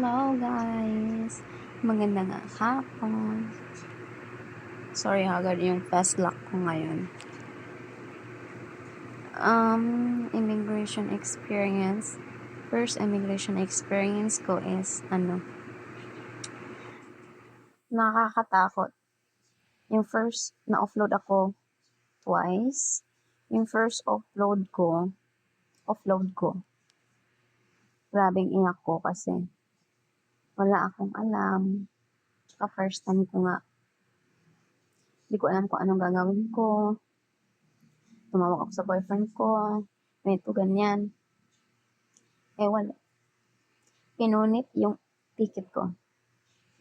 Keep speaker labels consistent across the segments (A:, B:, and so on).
A: Hello guys! Magandang hapon. Sorry agad yung fast lock ko ngayon. Immigration experience. First immigration experience ko is nakakatakot. Yung first na-offload ako twice. Yung first offload ko, grabing iyak ko kasi wala akong alam. Tsaka first time ko nga, hindi ko alam kung anong gagawin ko. Tumawag ako sa boyfriend ko, ganito, ganyan. Wala. Pinunit yung ticket ko,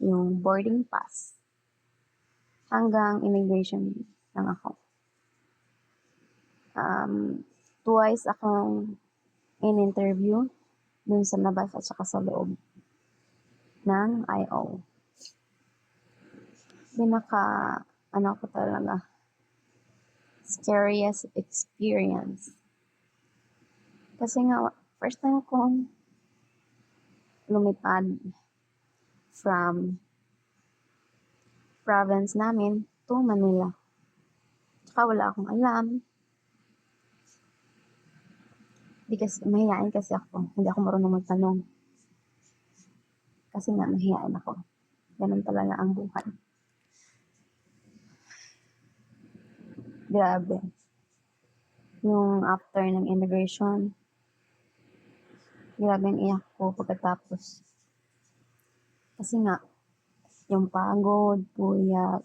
A: yung boarding pass. Hanggang immigration lang ako. Twice akong in-interview dun sa labas at saka sa loob ng IO. Ko talaga, scariest experience. Kasi nga, first time kong lumipad from province namin to Manila. Tsaka wala akong alam. Mahihain kasi ako. Hindi ako marunong magtanong. Kasi nga, mahihain ako. Ganun talaga ang buhay. Grabe. Yung after ng immigration, grabe ang iyak ko pagkatapos. Kasi nga, yung pagod, puyat,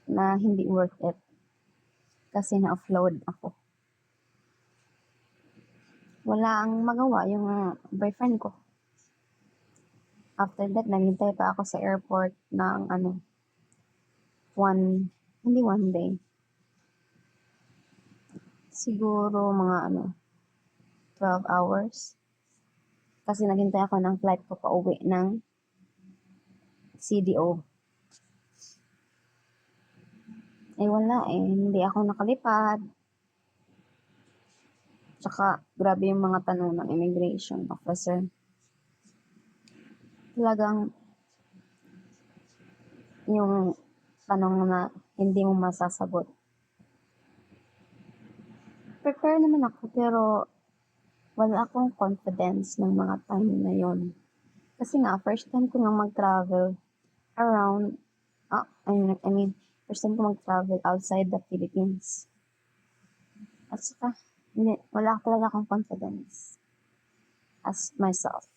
A: na hindi worth it. Kasi na-offload ako. Wala ang magawa yung boyfriend ko. After that, naghintay pa ako sa airport ng hindi one day. Siguro mga 12 hours. Kasi naghintay ako ng flight ko pa uwi ng CDO. Wala hindi ako nakalipad. Tsaka, grabe yung mga tanong ng immigration officer. Talagang, yung tanong na hindi mo masasagot. Prepare naman ako, pero wala akong confidence ng mga time na yon. Kasi nga, first time ko nga mag-travel around, first time ko mag-travel outside the Philippines. At saka, wala talaga akong confidence as myself.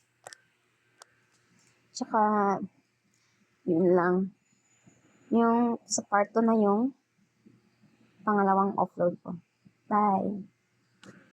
A: Tsaka, yun lang. Yung sa part 2 na yung pangalawang offload ko. Bye!